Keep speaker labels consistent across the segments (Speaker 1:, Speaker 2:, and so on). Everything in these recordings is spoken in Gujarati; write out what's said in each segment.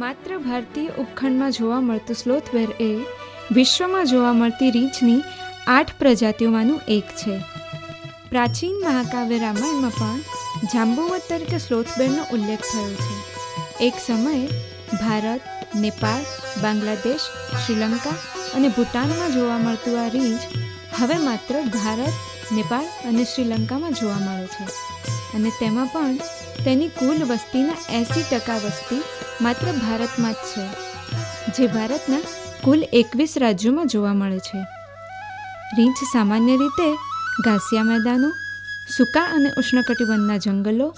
Speaker 1: માત્ર ભારતીય ઉપખંડમાં જોવા મળતું સ્લોથબેર એ વિશ્વમાં જોવા મળતી રીંછની 8 પ્રજાતિઓમાંનું એક છે. પ્રાચીન મહાકાવ્ય રામાયણમાં પણ જાંબુવત તરીકે સ્લોથબેરનો ઉલ્લેખ થયો છે. એક સમયે ભારત, નેપાળ, બાંગ્લાદેશ, શ્રીલંકા અને ભૂટાનમાં જોવા મળતું આ રીંછ હવે માત્ર ભારત, નેપાળ અને શ્રીલંકામાં જોવા મળે છે. અને તેમાં પણ તેની કુલ વસ્તીના 80% વસ્તી માત્ર ભારતમાં જ છે, જે ભારતના કુલ 21 રાજ્યોમાં જોવા મળે છે. રીંછ સામાન્ય રીતે ઘાસિયા મેદાનો, સૂકા અને ઉષ્ણકટિબંધના જંગલો,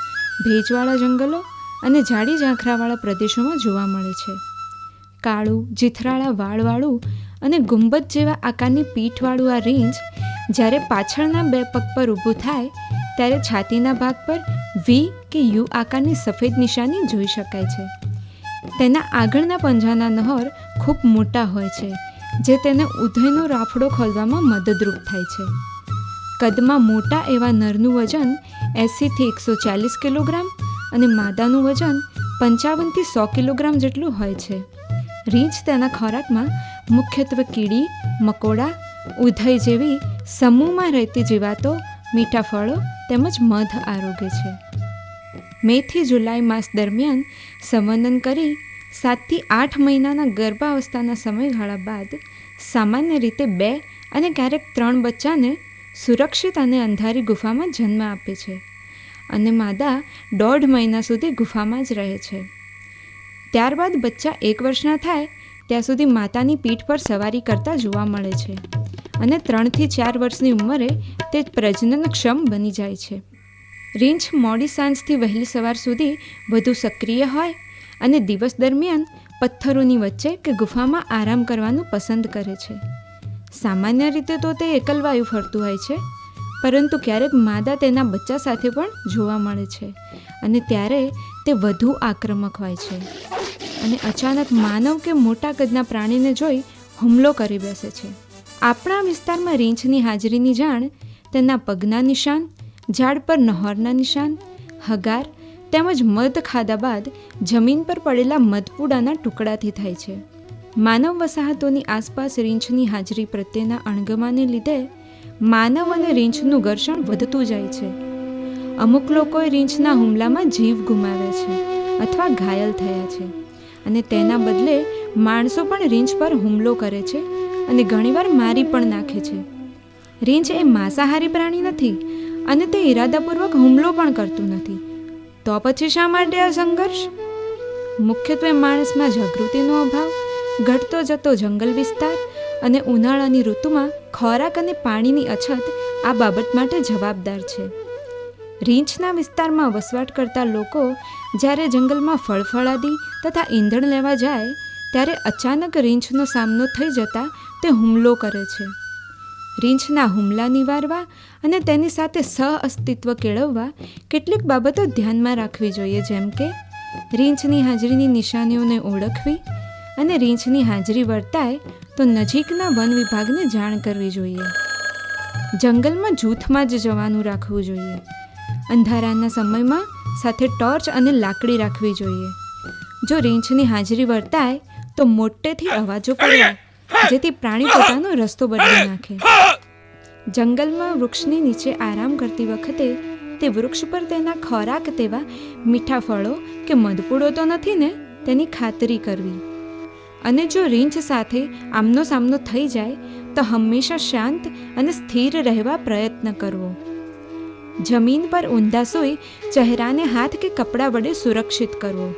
Speaker 1: ભેજવાળા જંગલો અને જાડી ઝાંખરાવાળા પ્રદેશોમાં જોવા મળે છે. કાળું, જીથરાળા વાળવાળું અને ગુંબદ જેવા આકારની પીઠવાળું આ રીંછ જ્યારે પાછળના 2 પગ પર ઊભું થાય ત્યારે છાતીના ભાગ પર વી કે યુ આકારની સફેદ નિશાની જોઈ શકાય છે. તેના આગળના પંજાના નહોર ખૂબ મોટા હોય છે, જે તેને ઉધઈનો રાફડો ખોલવામાં મદદરૂપ થાય છે. કદમાં મોટા એવા નરનું વજન 80થી 140 કિલોગ્રામ અને માદાનું વજન 55થી 100 કિલોગ્રામ જેટલું હોય છે. રીંછ તેના ખોરાકમાં મુખ્યત્વે કીડી, મકોડા, ઉધઈ જેવી સમૂહમાં રહેતી જીવાતો, મીઠા ફળો તેમજ મધ આરોગે છે. મેથી જુલાઈ માસ દરમિયાન સંવર્ધન કરી 7થી 8 મહિનાના ગર્ભાવસ્થાના સમયગાળા બાદ સામાન્ય રીતે 2 અને ક્યારેક 3 બચ્ચાને સુરક્ષિત અને અંધારી ગુફામાં જન્મ આપે છે અને માદા 1.5 મહિના સુધી ગુફામાં જ રહે છે. ત્યારબાદ બચ્ચા 1 વર્ષના થાય ત્યાં સુધી માતાની પીઠ પર સવારી કરતા જોવા મળે છે અને 3થી 4 વર્ષની ઉંમરે તે પ્રજનનક્ષમ બની જાય છે. રીંછ મોડી સાંજથી વહેલી સવાર સુધી વધુ સક્રિય હોય અને દિવસ દરમિયાન પથ્થરોની વચ્ચે કે ગુફામાં આરામ કરવાનું પસંદ કરે છે. સામાન્ય રીતે તો તે એકલવાયુ ફરતું હોય છે, પરંતુ ક્યારેક માદા તેના બચ્ચા સાથે પણ જોવા મળે છે અને ત્યારે તે વધુ આક્રમક હોય છે અને અચાનક માનવ કે મોટા કદના પ્રાણીને જોઈ હુમલો કરી બેસે છે. આપણા વિસ્તારમાં રીંછની હાજરીની જાણ તેના પગના નિશાન, ઝાડ પર નહોરના નિશાન, હગાર તેમજ મધ ખાધા બાદ જમીન પર પડેલા મધપૂડાના ટુકડાથી થાય છે. માનવ વસાહતોની આસપાસ રીંછની હાજરી પ્રત્યેના અણગમાને લીધે માનવ અને રીંછનું ઘર્ષણ વધતું જાય છે. અમુક લોકોએ રીંછના હુમલામાં જીવ ગુમાવ્યા છે અથવા ઘાયલ થયા છે અને તેના બદલે માણસો પણ રીંછ પર હુમલો કરે છે અને ઘણીવાર મારી પણ નાખે છે. રીંછ એ માંસાહારી પ્રાણી નથી અને તે ઈરાદાપૂર્વક હુમલો પણ કરતું નથી. તો પછી શા માટે આ સંઘર્ષ? મુખ્યત્વે માણસમાં જાગૃતિનો અભાવ, ઘટતો જતો જંગલ વિસ્તાર અને ઉનાળાની ઋતુમાં ખોરાક અને પાણીની અછત આ બાબત માટે જવાબદાર છે. રીંછના વિસ્તારમાં વસવાટ કરતા લોકો જ્યારે જંગલમાં ફળફળાદી તથા ઈંધણ લેવા જાય ત્યારે અચાનક રીંછનો સામનો થઈ જતાં તે હુમલો કરે છે. રીંછના હુમલા નિવારવા અને તેની સાથે સહઅસ્તિત્વ કેળવવા કેટલીક બાબતો ધ્યાનમાં રાખવી જોઈએ, જેમ કે રીંછની હાજરીની નિશાનીઓને ઓળખવી અને રીંછની હાજરી વર્તાય તો નજીકના વન વિભાગને જાણ કરવી જોઈએ. જંગલમાં જૂથમાં જ જવાનું રાખવું જોઈએ. અંધારાના સમયમાં સાથે ટોર્ચ અને લાકડી રાખવી જોઈએ. જો રીંછની હાજરી વર્તાય તો મોટેથી અવાજો કરવા, જેથી પ્રાણી પોતાનો રસ્તો બદલી નાખે. જંગલમાં વૃક્ષની નીચે આરામ કરતી વખતે તે વૃક્ષ પર તેના ખોરાક તેવા મીઠા ફળો કે મધપૂડો તો નથી ને તેની ખાતરી કરવી. અને જો રીંછ સાથે આમનો સામનો થઈ જાય તો હંમેશા શાંત અને સ્થિર રહેવા પ્રયત્ન કરવો. જમીન પર ઊંધા સૂઈ ચહેરાને હાથ કે કપડાં વડે સુરક્ષિત કરવો.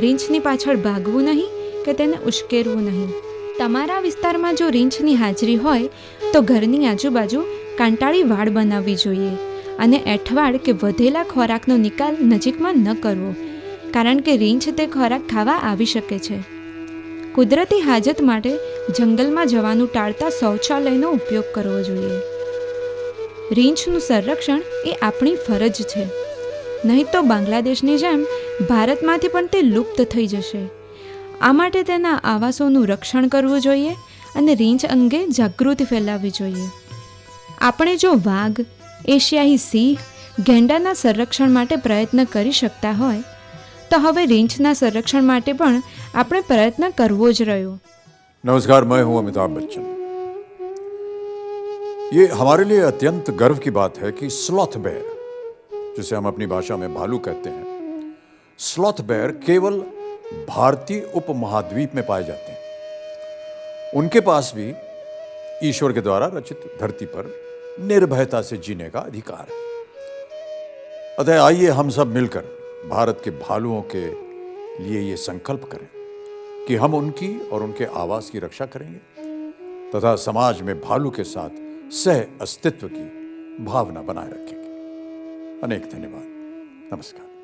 Speaker 1: રીંછની પાછળ ભાગવું નહીં કે તેને ઉશ્કેરવું નહીં. તમારા વિસ્તારમાં જો રીંછની હાજરી હોય તો ઘરની આજુબાજુ કાંટાળી વાડ બનાવવી જોઈએ અને એઠવાડ કે વધેલા ખોરાકનો નિકાલ નજીકમાં ન કરવો, કારણ કે રીંછ તે ખોરાક ખાવા આવી શકે છે. કુદરતી હાજત માટે જંગલમાં જવાનું ટાળતા શૌચાલયનો ઉપયોગ કરવો જોઈએ. રીંછનું સંરક્ષણ એ આપણી ફરજ છે, નહીં તો બાંગ્લાદેશની જેમ ભારતમાંથી પણ તે લુપ્ત થઈ જશે. આ માટે તેના આવાસોનું રક્ષણ કરવું જોઈએ અને રીંછ અંગે જાગૃતિ ફેલાવવી જોઈએ. આપણે જો વાઘ, એશિયાઈ સિંહ, ગેંડાના સંરક્ષણ માટે પ્રયત્ન કરી શકતા હોય તો હવે રીંછના સંરક્ષણ માટે પણ આપણે પ્રયત્ન કરવો જ રહ્યો.
Speaker 2: नमस्कार, मैं हूं अमिताभ बच्चन. ये हमारे लिए अत्यंत गर्व की बात है कि स्लॉथ बेयर, जिसे हम अपनी भाषा में भालू कहते हैं, स्लॉथ बेयर केवल भारतीय उपमहाद्वीप में पाए जाते हैं. उनके पास भी ईश्वर के द्वारा रचित धरती पर निर्भयता से जीने का अधिकार है. अतः आइए हम सब मिलकर भारत के भालुओं के लिए ये संकल्प करें कि हम उनकी और उनके आवास की रक्षा करेंगे तथा समाज में भालू के साथ सह अस्तित्व की भावना बनाए रखेंगे. अनेक धन्यवाद. नमस्कार.